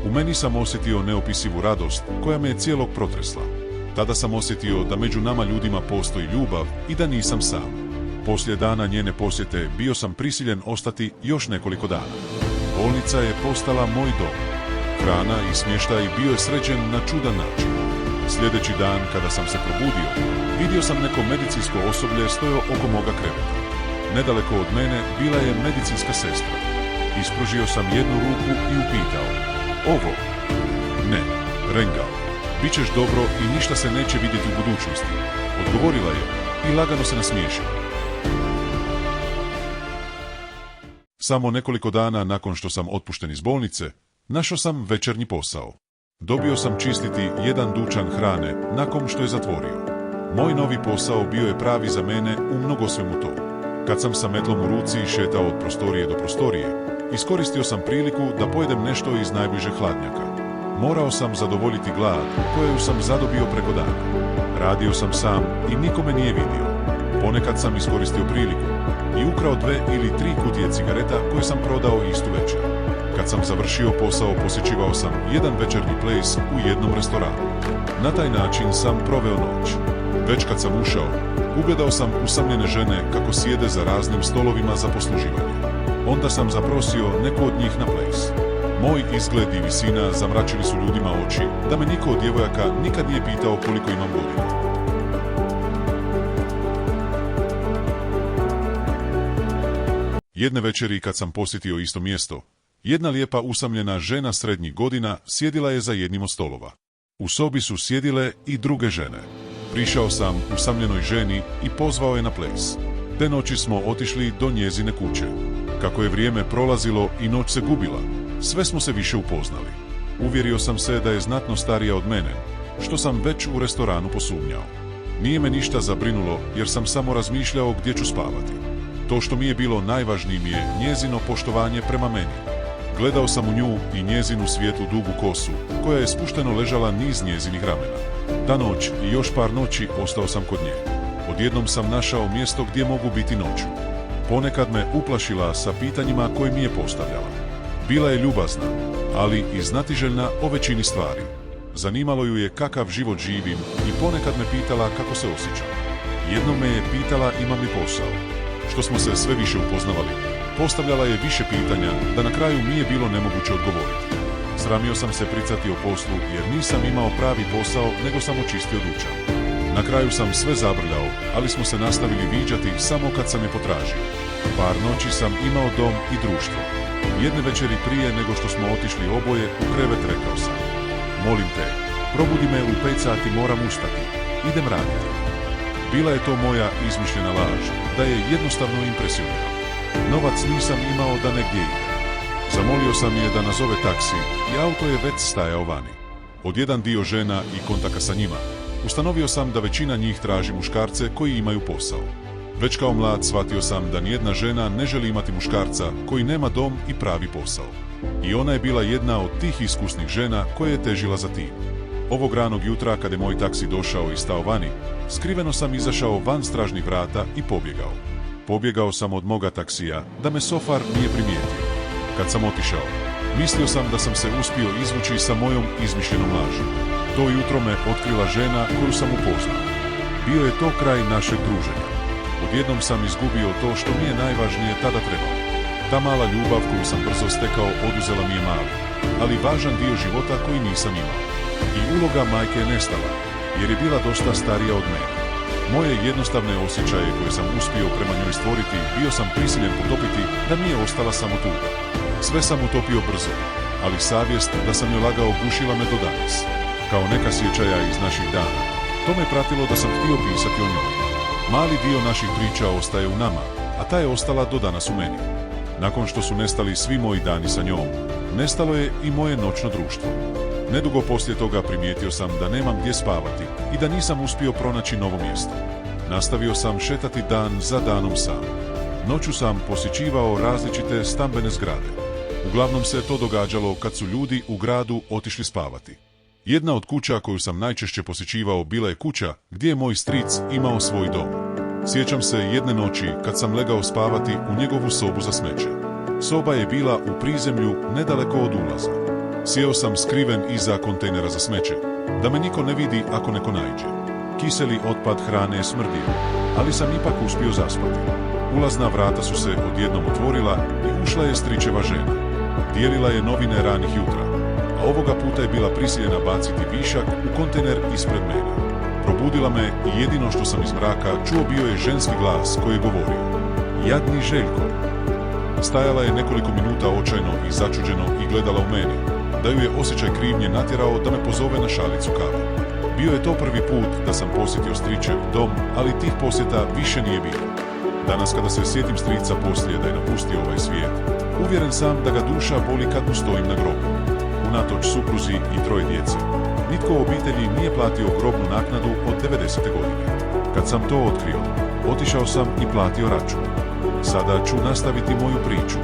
U meni sam osjetio neopisivu radost koja me je cijelog protresla. Tada sam osjetio da među nama ljudima postoji ljubav i da nisam sam. Poslije dana njene posjete bio sam prisiljen ostati još nekoliko dana. Bolnica je postala moj dom. Hrana i smještaj bio je sređen na čudan način. Sljedeći dan kada sam se probudio, vidio sam neko medicinsko osoblje stojao oko moga kreveta. Nedaleko od mene bila je medicinska sestra. Ispružio sam jednu ruku i upitao: ovo? Ne, Rengal, bit ćeš dobro i ništa se neće vidjeti u budućnosti, odgovorila je i lagano se nasmiješila. Samo nekoliko dana nakon što sam otpušten iz bolnice, našao sam večernji posao. Dobio sam čistiti jedan dućan hrane nakon što je zatvorio. Moj novi posao bio je pravi za mene u mnogosvemu to. Kad sam sa metlom u ruci šetao od prostorije do prostorije, iskoristio sam priliku da pojedem nešto iz najbližeg hladnjaka. Morao sam zadovoljiti glad koju sam zadobio preko dana. Radio sam sam i nikome nije vidio. Ponekad sam iskoristio priliku i ukrao 2 ili 3 kutije cigareta koje sam prodao istu večer. Kad sam završio posao, posjećivao sam jedan večernji ples u jednom restoranu. Na taj način sam proveo noć. Već kad sam ušao, ugledao sam usamljene žene kako sjede za raznim stolovima za posluživanje. Onda sam zaprosio neku od njih na ples. Moj izgled i visina zamračili su ljudima oči, da me niko od djevojaka nikad nije pitao koliko imam godina. Jedne večeri kad sam posjetio isto mjesto, jedna lijepa usamljena žena srednjih godina sjedila je za jednim od stolova. U sobi su sjedile i druge žene. Prišao sam usamljenoj ženi i pozvao je na ples. Te noći smo otišli do njezine kuće. Kako je vrijeme prolazilo i noć se gubila, sve smo se više upoznali. Uvjerio sam se da je znatno starija od mene, što sam već u restoranu posumnjao. Nije me ništa zabrinulo jer sam samo razmišljao gdje ću spavati. To što mi je bilo najvažnije je njezino poštovanje prema meni. Gledao sam u nju i njezinu svijetlu dugu kosu, koja je spušteno ležala niz njezinih ramena. Ta noć i još par noći ostao sam kod nje. Odjednom sam našao mjesto gdje mogu biti noću. Ponekad me uplašila sa pitanjima koje mi je postavljala. Bila je ljubazna, ali i znatiželjna o većini stvari. Zanimalo ju je kakav život živim i ponekad me pitala kako se osjećam. Jednom me je pitala imam li posao. Što smo se sve više upoznavali, postavljala je više pitanja da na kraju mi je bilo nemoguće odgovoriti. Sramio sam se pricati o poslu jer nisam imao pravi posao nego sam očistio dućan. Na kraju sam sve zabrljao, ali smo se nastavili viđati samo kad sam je potražio. Par noći sam imao dom i društvo. Jedne večeri prije nego što smo otišli oboje u krevet rekao sam: molim te, probudi me u 5 sati, moram ustati, idem raditi. Bila je to moja izmišljena laž, da je jednostavno impresionirala. Novac nisam imao da negdje idem. Zamolio sam je da nazove taksi i auto je već stajao vani. Od jedan dio žena i kontaka sa njima, ustanovio sam da većina njih traži muškarce koji imaju posao. Već kao mlad shvatio sam da nijedna žena ne želi imati muškarca koji nema dom i pravi posao. I ona je bila jedna od tih iskusnih žena koja je težila za tim. Ovog ranog jutra, kad je moj taksi došao i stao vani, skriveno sam izašao van stražnih vrata i pobjegao. Pobjegao sam od moga taksija, da me sofar nije primijetio. Kad sam otišao, mislio sam da sam se uspio izvući sa mojom izmišljenom lažu. To jutro me otkrila žena koju sam upoznao. Bio je to kraj našeg druženja. Odjednom sam izgubio to što mi je najvažnije tada trebalo. Ta mala ljubav koju sam brzo stekao oduzela mi je mali, ali važan dio života koji nisam imao. I uloga majke je nestala, jer je bila dosta starija od mene. Moje jednostavne osjećaje koje sam uspio prema njoj stvoriti, bio sam prisiljen potopiti da mi je ostala samo tuga. Sve sam utopio brzo, ali savjest da sam joj lagao gušila me do danas. Kao neka sjećaja iz naših dana, to me pratilo da sam htio pisati o njoj. Mali dio naših priča ostaje u nama, a ta je ostala do danas u meni. Nakon što su nestali svi moji dani sa njom, nestalo je i moje noćno društvo. Nedugo poslije toga primijetio sam da nemam gdje spavati i da nisam uspio pronaći novo mjesto. Nastavio sam šetati dan za danom sam. Noću sam posjećivao različite stambene zgrade. Uglavnom se to događalo kad su ljudi u gradu otišli spavati. Jedna od kuća koju sam najčešće posjećivao bila je kuća gdje je moj stric imao svoj dom. Sjećam se jedne noći kad sam legao spavati u njegovu sobu za smeće. Soba je bila u prizemlju nedaleko od ulaza. Sjeo sam skriven iza kontejnera za smeće, da me niko ne vidi ako neko naiđe. Kiseli otpad hrane je smrdio, ali sam ipak uspio zaspati. Ulazna vrata su se odjednom otvorila i ušla je stričeva žena. Dijelila je novine ranih jutra, a ovoga puta je bila prisiljena baciti višak u kontejner ispred mene. Probudila me i jedino što sam iz mraka čuo bio je ženski glas koji je govorio: "Jadni Željko." Stajala je nekoliko minuta očajno i začuđeno i gledala u mene, da ju je osjećaj krivnje natjerao da me pozove na šalicu kave. Bio je to prvi put da sam posjetio stričev dom, ali tih posjeta više nije bilo. Danas kada se sjetim strica poslije da je napustio ovaj svijet, uvjeren sam da ga duša boli kad mu stojim na grobu. Unatoč supruzi i 3 djece, nitko u obitelji nije platio grobnu naknadu od 90. godine. Kad sam to otkrio, otišao sam i platio račun. Sada ću nastaviti moju priču.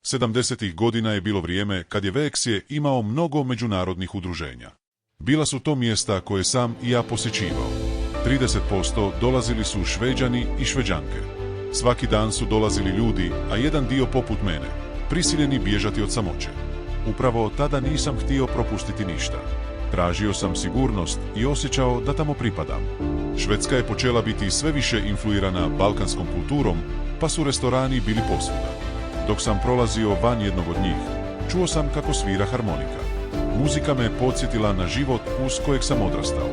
70. godina je bilo vrijeme kad je Veksje imao mnogo međunarodnih udruženja. Bila su to mjesta koje sam i ja posjećivao. 30% dolazili su Šveđani i Šveđanke. Svaki dan su dolazili ljudi, a jedan dio poput mene, prisiljeni bježati od samoće. Upravo tada nisam htio propustiti ništa. Tražio sam sigurnost i osjećao da tamo pripadam. Švedska je počela biti sve više influirana balkanskom kulturom, pa su restorani bili posvuda. Dok sam prolazio van jednog od njih, čuo sam kako svira harmonika. Muzika me podsjetila na život uz kojeg sam odrastao.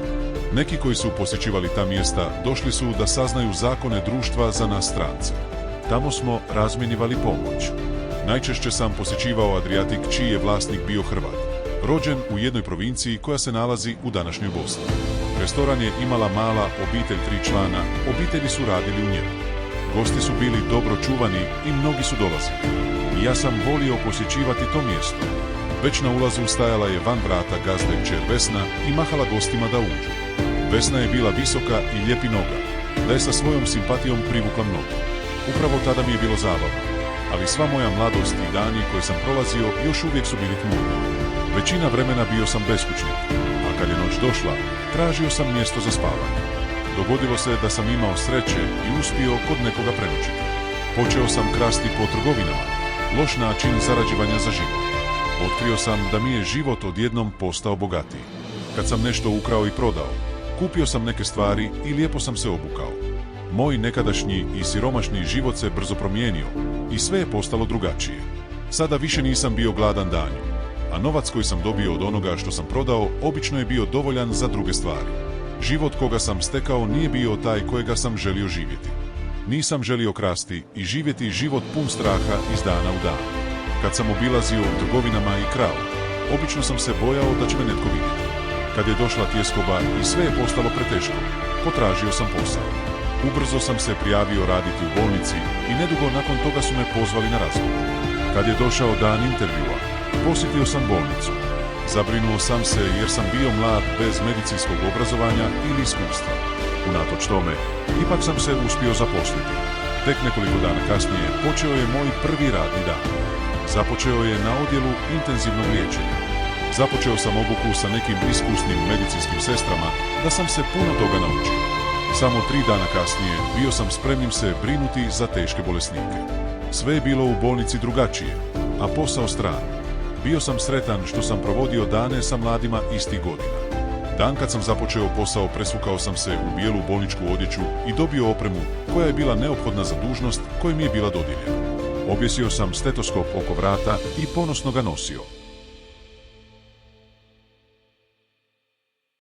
Neki koji su posjećivali ta mjesta došli su da saznaju zakone društva za nas strance. Tamo smo razmjenjivali pomoć. Najčešće sam posjećivao Adriatik, čiji je vlasnik bio Hrvat, rođen u jednoj provinciji koja se nalazi u današnjoj Bosni. Restoran je imala mala obitelj 3 člana, obitelji su radili u njemu. Gosti su bili dobro čuvani i mnogi su dolazili. I ja sam volio posjećivati to mjesto. Već na ulazu stajala je van vrata gazde kćer Vesna i mahala gostima da uđu. Vesna je bila visoka i lijepi noga, da je sa svojom simpatijom privukla mnogo. Upravo tada mi je bilo zabavno, ali sva moja mladost i dani koje sam prolazio još uvijek su bili tmurni. Većina vremena bio sam beskućnik, a kad je noć došla, tražio sam mjesto za spavanje. Dogodilo se da sam imao sreće i uspio kod nekoga prenoćiti. Počeo sam krasti po trgovinama, loš način zarađivanja za život. Otkrio sam da mi je život odjednom postao bogatiji. Kad sam nešto ukrao i prodao, kupio sam neke stvari i lijepo sam se obukao. Moj nekadašnji i siromašni život se brzo promijenio i sve je postalo drugačije. Sada više nisam bio gladan danju, a novac koji sam dobio od onoga što sam prodao obično je bio dovoljan za druge stvari. Život koga sam stekao nije bio taj kojega sam želio živjeti. Nisam želio krasti i živjeti život pun straha iz dana u dan. Kad sam obilazio u trgovinama i krao, obično sam se bojao da će me netko vidjeti. Kad je došla tjeskoba i sve je postalo preteško, potražio sam posao. Ubrzo sam se prijavio raditi u bolnici i nedugo nakon toga su me pozvali na razgovor. Kad je došao dan intervjua, posjetio sam bolnicu. Zabrinuo sam se jer sam bio mlad bez medicinskog obrazovanja ili iskustva. Unatoč tome, ipak sam se uspio zaposliti. Tek nekoliko dana kasnije počeo je moj prvi radni dan. Započeo je na odjelu intenzivnog liječenja. Započeo sam obuku sa nekim iskusnim medicinskim sestrama da sam se puno toga naučio. Samo 3 dana kasnije bio sam spremnim se brinuti za teške bolesnike. Sve je bilo u bolnici drugačije, a posao stran. Bio sam sretan što sam provodio dane sa mladima istih godina. Dan kad sam započeo posao presvukao sam se u bijelu bolničku odjeću i dobio opremu koja je bila neophodna za dužnost koja mi je bila dodijeljena. Objesio sam stetoskop oko vrata i ponosno ga nosio.